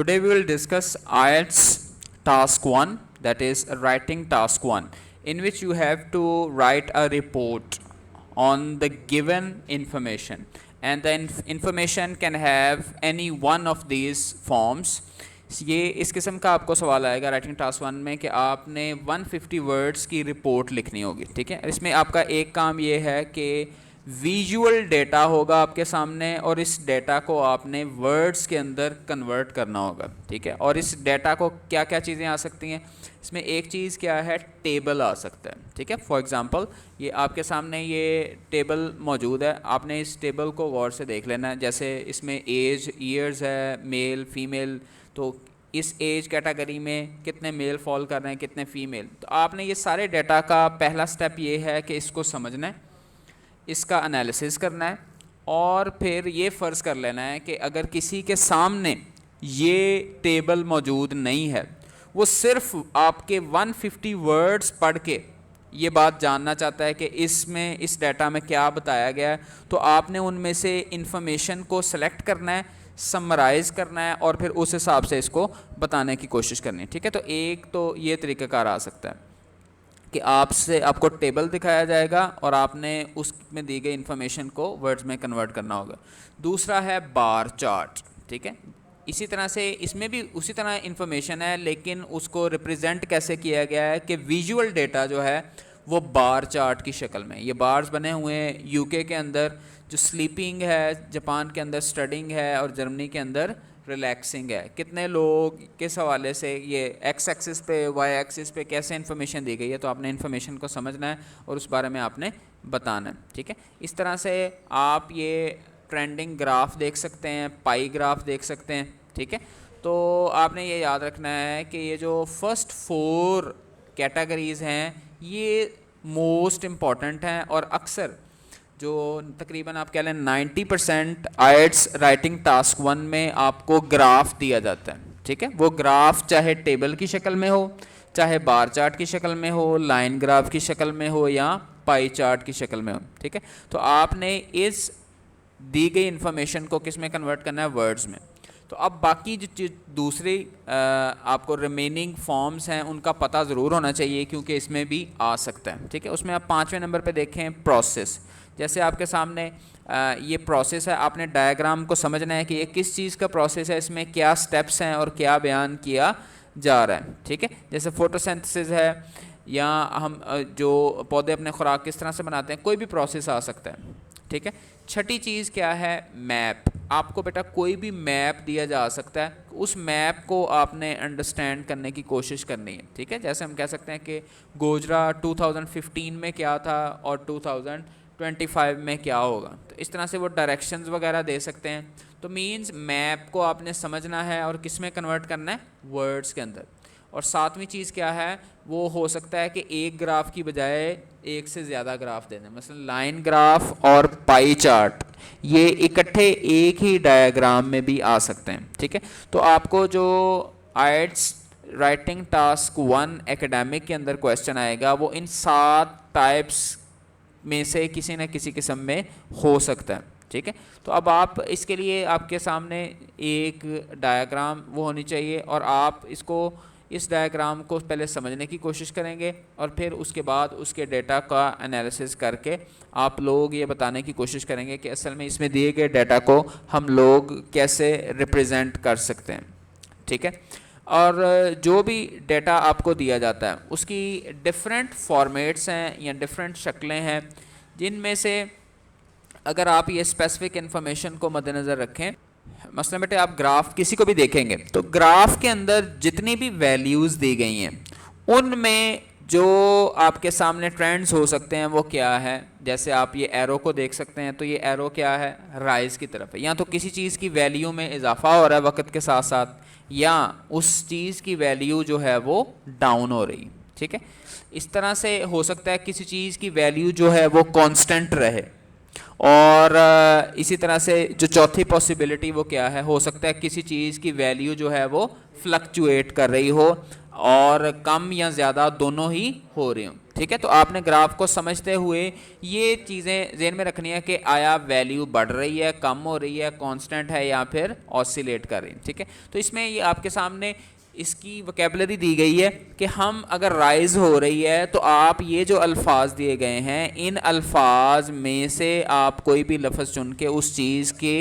Today we will discuss IELTS task 1, that is writing task 1, in which you have to write a report on the given information, and the information can have any one of these forms. ये इस किस्म का आपको सवाल आएगा writing task 1 में कि आपने 150 वर्ड्स की रिपोर्ट लिखनी होगी, ठीक है। इसमें आपका एक काम ये है कि विजुअल डेटा होगा आपके सामने और इस डेटा को आपने वर्ड्स के अंदर कन्वर्ट करना होगा, ठीक है। और इस डेटा को क्या क्या चीज़ें आ सकती हैं, इसमें एक चीज़ क्या है, टेबल आ सकता है, ठीक है। फॉर एग्जांपल ये आपके सामने ये टेबल मौजूद है, आपने इस टेबल को गौर से देख लेना है। जैसे इसमें एज ईयर्स है, मेल फीमेल, तो इस एज कैटेगरी में कितने मेल फॉल कर रहे हैं, कितने फीमेल। तो आपने ये सारे डेटा का पहला स्टेप ये है कि इसको समझना है, इसका एनालिसिस करना है और फिर ये फ़र्ज़ कर लेना है कि अगर किसी के सामने ये टेबल मौजूद नहीं है, वो सिर्फ आपके 150 वर्ड्स पढ़ के ये बात जानना चाहता है कि इसमें इस डाटा में क्या बताया गया है, तो आपने उनमें से इंफॉर्मेशन को सेलेक्ट करना है, समराइज़ करना है और फिर उस हिसाब से इसको बताने की कोशिश करनी है, ठीक है। तो एक तो ये तरीक़ाकार आ सकता है कि आपको टेबल दिखाया जाएगा और आपने उसमें दी गई इन्फॉर्मेशन को वर्ड्स में कन्वर्ट करना होगा। दूसरा है बार चार्ट, ठीक है। इसी तरह से इसमें भी उसी तरह इन्फॉर्मेशन है, लेकिन उसको रिप्रेजेंट कैसे किया गया है कि विजुअल डेटा जो है वो बार चार्ट की शक्ल में। ये बार्स बने हुए हैं यूके के अंदर जो स्लीपिंग है, जापान के अंदर स्टडिंग है और जर्मनी के अंदर रिलैक्सिंग है। कितने लोग किस हवाले से ये एक्स एक्सिस पे वाई एक्सिस पे कैसे इन्फॉर्मेशन दी गई है, तो आपने इन्फॉर्मेशन को समझना है और उस बारे में आपने बताना है, ठीक है। इस तरह से आप ये ट्रेंडिंग ग्राफ देख सकते हैं, पाई ग्राफ देख सकते हैं, ठीक है। तो आपने ये याद रखना है कि ये जो फर्स्ट 4 कैटेगरीज़ हैं ये मोस्ट इम्पॉर्टेंट हैं और अक्सर जो तकरीबन आप कह लें 90% आइट्स राइटिंग टास्क 1 में आपको ग्राफ दिया जाता है, ठीक है। वो ग्राफ चाहे टेबल की शक्ल में हो, चाहे बार चार्ट की शक्ल में हो, लाइन ग्राफ की शक्ल में हो या पाई चार्ट की शक्ल में हो, ठीक है। तो आपने इस दी गई इन्फॉर्मेशन को किस में कन्वर्ट करना है, वर्ड्स में। तो अब बाकी जो दूसरी आपको रिमेनिंग फॉर्म्स हैं उनका पता ज़रूर होना चाहिए क्योंकि इसमें भी आ सकता है, ठीक है। उसमें आप 5वें नंबर पे देखें प्रोसेस। जैसे आपके सामने ये प्रोसेस है, आपने डायग्राम को समझना है कि ये किस चीज़ का प्रोसेस है, इसमें क्या स्टेप्स हैं और क्या बयान किया जा रहा है, ठीक है। जैसे फोटोसिंथेसिस है या हम जो पौधे अपने खुराक किस तरह से बनाते हैं, कोई भी प्रोसेस आ सकता है, ठीक है। छठी चीज़ क्या है, मैप। आपको बेटा कोई भी मैप दिया जा सकता है, उस मैप को आपने अंडरस्टैंड करने की कोशिश करनी है, ठीक है। जैसे हम कह सकते हैं कि गोजरा 2015 में क्या था और 2025 में क्या होगा, तो इस तरह से वो डायरेक्शंस वगैरह दे सकते हैं। तो मींस मैप को आपने समझना है और किस में कन्वर्ट करना है, वर्ड्स के अंदर। और 7वीं चीज़ क्या है, वो हो सकता है कि एक ग्राफ की बजाय एक से ज़्यादा ग्राफ दे दें, मसलन लाइन ग्राफ और पाई चार्ट ये इकट्ठे एक ही डायग्राम में भी आ सकते हैं, ठीक है। तो आपको जो आइट्स राइटिंग टास्क 1 एकेडमिक के अंदर क्वेश्चन आएगा वो इन 7 टाइप्स में से किसी न किसी किस्म में हो सकता है, ठीक है। तो अब आप इसके लिए आपके सामने एक डायग्राम वो होनी चाहिए और आप इस डायग्राम को पहले समझने की कोशिश करेंगे और फिर उसके बाद उसके डेटा का एनालिसिस करके आप लोग ये बताने की कोशिश करेंगे कि असल में इसमें दिए गए डेटा को हम लोग कैसे रिप्रेजेंट कर सकते हैं, ठीक है। और जो भी डेटा आपको दिया जाता है उसकी डिफरेंट फॉर्मेट्स हैं या डिफरेंट शक्लें हैं, जिनमें से अगर आप ये स्पेसिफिक इन्फॉर्मेशन को मद्देनज़र रखें, मसलन बेटे आप ग्राफ किसी को भी देखेंगे तो ग्राफ के अंदर जितनी भी वैल्यूज़ दी गई हैं उनमें जो आपके सामने ट्रेंड्स हो सकते हैं वो क्या है। जैसे आप ये एरो को देख सकते हैं, तो ये एरो क्या है, राइज़ की तरफ है। या तो किसी चीज़ की वैल्यू में इजाफा हो रहा है वक्त के साथ साथ, या उस चीज़ की वैल्यू जो है वो डाउन हो रही, ठीक है। इस तरह से हो सकता है किसी चीज़ की वैल्यू जो है वो कांस्टेंट रहे। और इसी तरह से जो चौथी पॉसिबिलिटी वो क्या है, हो सकता है किसी चीज़ की वैल्यू जो है वो फ्लक्चुएट कर रही हो और कम या ज़्यादा दोनों ही हो रही हूँ। ठीक है, तो आपने ग्राफ को समझते हुए ये चीज़ें ज़हन में रखनी है कि आया वैल्यू बढ़ रही है, कम हो रही है, कांस्टेंट है या फिर ऑसिलेट कर रही है। ठीक है, तो इसमें ये आपके सामने इसकी वोकेबलरी दी गई है कि हम अगर राइज हो रही है तो आप ये जो अल्फाज दिए गए हैं इन अल्फाज में से आप कोई भी लफ्ज़ चुन के उस चीज़ के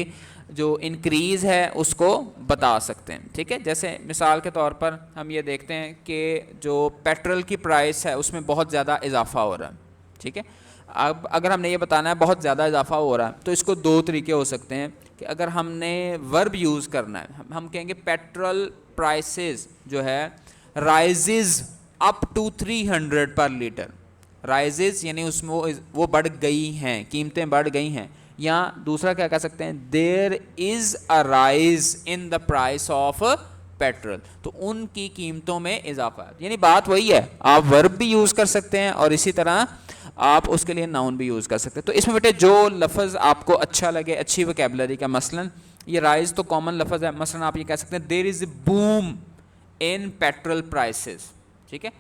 जो इंक्रीज़ है उसको बता सकते हैं। ठीक है, जैसे मिसाल के तौर पर हम ये देखते हैं कि जो पेट्रोल की प्राइस है उसमें बहुत ज़्यादा इजाफा हो रहा है। ठीक है, अब अगर हमने ये बताना है बहुत ज़्यादा इजाफा हो रहा है तो इसको दो तरीके हो सकते हैं कि अगर हमने वर्ब यूज़ करना है, हम कहेंगे पेट्रोल प्राइसेस जो है राइजेज अप टू 300 पर लीटर। राइजेज यानी उसमें वो बढ़ गई हैं, कीमतें बढ़ गई हैं। या दूसरा क्या कह सकते हैं, there is a rise in the price of petrol, तो उनकी कीमतों में इजाफा है। यानी बात वही है, आप वर्ब भी यूज़ कर सकते हैं और इसी तरह आप उसके लिए नाउन भी यूज़ कर सकते हैं। तो इसमें बेटे जो लफ्ज़ आपको अच्छा लगे, अच्छी वोकैबुलरी का, मसलन ये राइज तो कॉमन लफ्ज़ है, मसलन आप ये कह सकते हैं there is boom in petrol prices. ठीक है,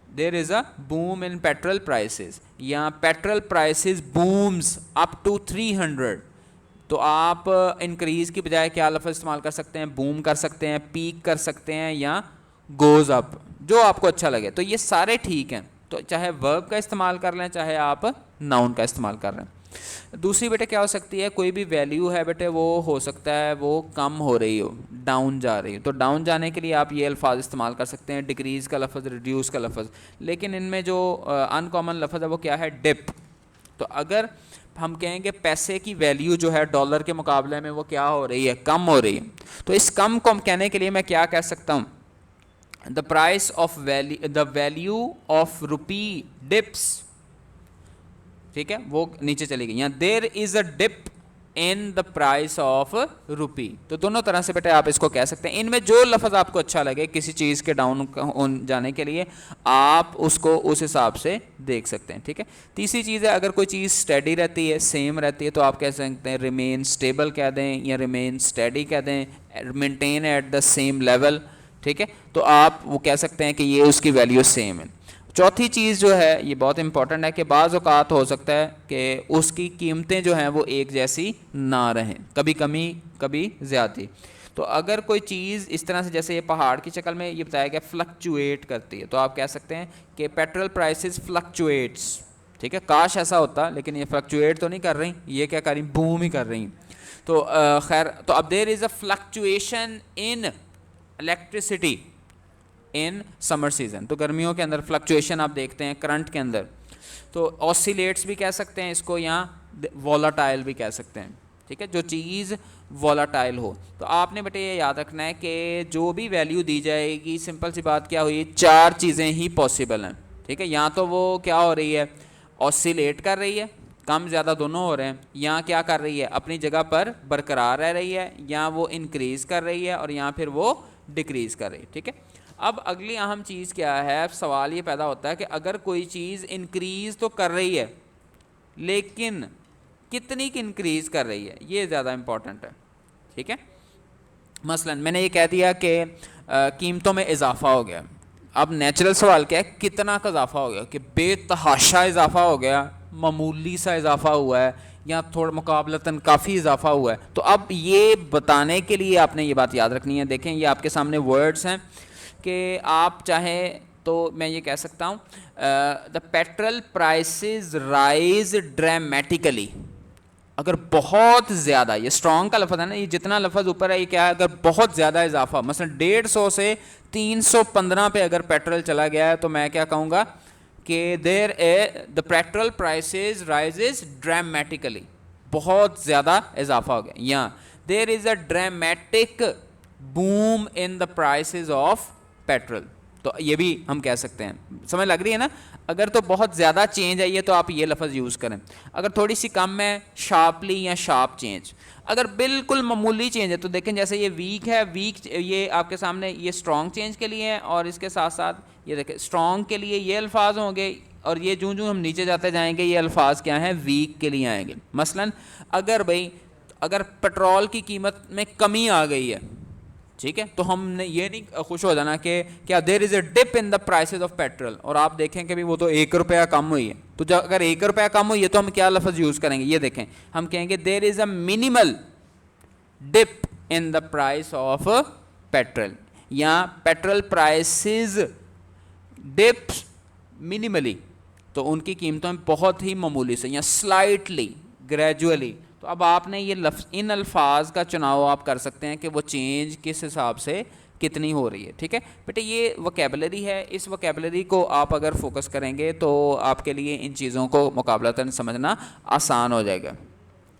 there is a boom in petrol prices, या petrol prices booms up to 300। तो आप इंक्रीज़ की बजाय क्या लफ्ज़ इस्तेमाल कर सकते हैं, बूम कर सकते हैं, पीक कर सकते हैं या गोज़ अप, जो आपको अच्छा लगे। तो ये सारे ठीक हैं, तो चाहे वर्ब का इस्तेमाल कर लें चाहे आप नाउन का इस्तेमाल कर लें। दूसरी बेटे क्या हो सकती है, कोई भी वैल्यू है बेटे वो हो सकता है वो कम हो रही हो, डाउन जा रही हो, तो डाउन जाने के लिए आप ये अल्फाज इस्तेमाल कर सकते हैं, डिक्रीज़ का लफ्ज़, रिड्यूस का लफ्ज़। लेकिन इनमें जो अनकॉमन लफ्ज़ है वो क्या है, डिप। तो अगर हम कहेंगे पैसे की वैल्यू जो है डॉलर के मुकाबले में वो क्या हो रही है, कम हो रही है, तो इस कम को कहने के लिए मैं क्या कह सकता हूँ, the price of value, the value of rupee dips. ठीक है, वो नीचे चली गई, यहाँ there is a dip in the price of rupee. तो दोनों तरह से बेटे आप इसको कह सकते हैं। इनमें जो लफ्ज़ आपको अच्छा लगे किसी चीज़ के डाउन जाने के लिए आप उसको उस हिसाब से देख सकते हैं। ठीक है, तीसरी चीज़ है, अगर कोई चीज़ स्टेडी रहती है, सेम रहती है, तो आप कह सकते हैं रिमेन स्टेबल कह दें या रिमेन स्टेडी कह दें, maintain at the same level. ठीक है, तो आप वो कह सकते हैं कि ये उसकी वैल्यू सेम है। चौथी चीज़ जो है ये बहुत इंपॉर्टेंट है कि बाज़ औक़ात हो सकता है कि उसकी कीमतें जो हैं वो एक जैसी ना रहें, कभी कमी कभी ज़्यादा। तो अगर कोई चीज़ इस तरह से, जैसे ये पहाड़ की शक्ल में ये बताया गया फ्लक्चुएट करती है, तो आप कह सकते हैं कि पेट्रोल प्राइसेस फ्लक्चुएट्स। ठीक है, काश ऐसा होता, लेकिन ये फ्लक्चुएट तो नहीं कर रही, ये क्या कर रही, बूम ही कर रही। तो खैर, तो अब there is a fluctuation in electricity in summer season. तो गर्मियों के अंदर फ्लक्चुएशन आप देखते हैं करंट के अंदर, तो ऑसिलेट्स भी कह सकते हैं इसको, या वॉलाटाइल भी कह सकते हैं। ठीक है, जो चीज़ वॉलाटाइल हो। तो आपने बेटे ये याद रखना है कि जो भी वैल्यू दी जाएगी, सिंपल सी बात क्या हुई, चार चीज़ें ही पॉसिबल हैं। ठीक है, या तो वो क्या हो रही है, ऑसिलेट कर रही है, कम ज़्यादा दोनों हो रहे हैं, या क्या कर रही है, अपनी जगह पर बरकरार रह रही है, या वो इंक्रीज़ कर रही है, और या फिर वो डिक्रीज़ कर रही है। ठीक है, अब अगली अहम चीज़ क्या है, सवाल ये पैदा होता है कि अगर कोई चीज़ इंक्रीज़ तो कर रही है लेकिन कितनी की इंक्रीज़ कर रही है, ये ज़्यादा इम्पॉर्टेंट है। ठीक है, मसलन मैंने ये कह दिया कि कीमतों में इजाफा हो गया। अब नेचुरल सवाल क्या है, कितना का इजाफा हो गया, कि बेतहाशा इजाफा हो गया, मामूली सा इजाफा हुआ है, या थोड़ा मुकाबलतन काफ़ी इजाफा हुआ है। तो अब ये बताने के लिए आपने ये बात याद रखनी है। देखें ये आपके सामने वर्ड्स हैं कि आप चाहें तो मैं ये कह सकता हूँ the petrol prices rise dramatically. अगर बहुत ज़्यादा, ये स्ट्रॉन्ग का लफ्ज़ है ना, ये जितना लफ्ज़ ऊपर है ये क्या है, अगर बहुत ज़्यादा इजाफा, मसलन 150 से 315 पे अगर पेट्रोल चला गया है, तो मैं क्या कहूँगा कि there a the petrol prices rises dramatically, बहुत ज़्यादा इजाफा हो गया, या there is a dramatic boom in the prices of petrol. तो ये भी हम कह सकते हैं। समझ लग रही है ना, अगर तो बहुत ज़्यादा चेंज है ये, तो आप ये लफ्ज़ यूज़ करें। अगर थोड़ी सी कम है, शार्पली या शार्प चेंज। अगर बिल्कुल मामूली चेंज है, तो देखें जैसे ये वीक है, वीक ये आपके सामने ये स्ट्रॉन्ग चेंज के लिए है, और इसके साथ साथ ये देखें स्ट्रॉन्ग के लिए ये अल्फाज होंगे, और ये जूँ जूँ हम नीचे जाते जाएंगे ये अल्फाज क्या हैं, वीक के लिए आएंगे। मसलन अगर पेट्रोल की कीमत में कमी आ गई है, ठीक है, तो हमने ये नहीं खुश हो जाना कि क्या there is a dip in the prices of petrol और आप देखें कि भी वो तो 1 रुपया कम हुई है, तो जब अगर 1 रुपया कम हुई है तो हम क्या लफ्ज़ यूज़ करेंगे, ये देखें, हम कहेंगे there is a minimal dip in the price of petrol, या पेट्रोल प्राइसेस डिप्स मिनिमली, तो उनकी कीमतों में बहुत ही मामूली से या स्लाइटली ग्रेजुअली। तो अब आपने ये लफ्ज़ इन अल्फाज का चुनाव आप कर सकते हैं कि वो चेंज किस हिसाब से कितनी हो रही है। ठीक है बेटे, ये वोकेबलरी है, इस वोकेबलरी को आप अगर फोकस करेंगे तो आपके लिए इन चीज़ों को मुकाबलतन समझना आसान हो जाएगा।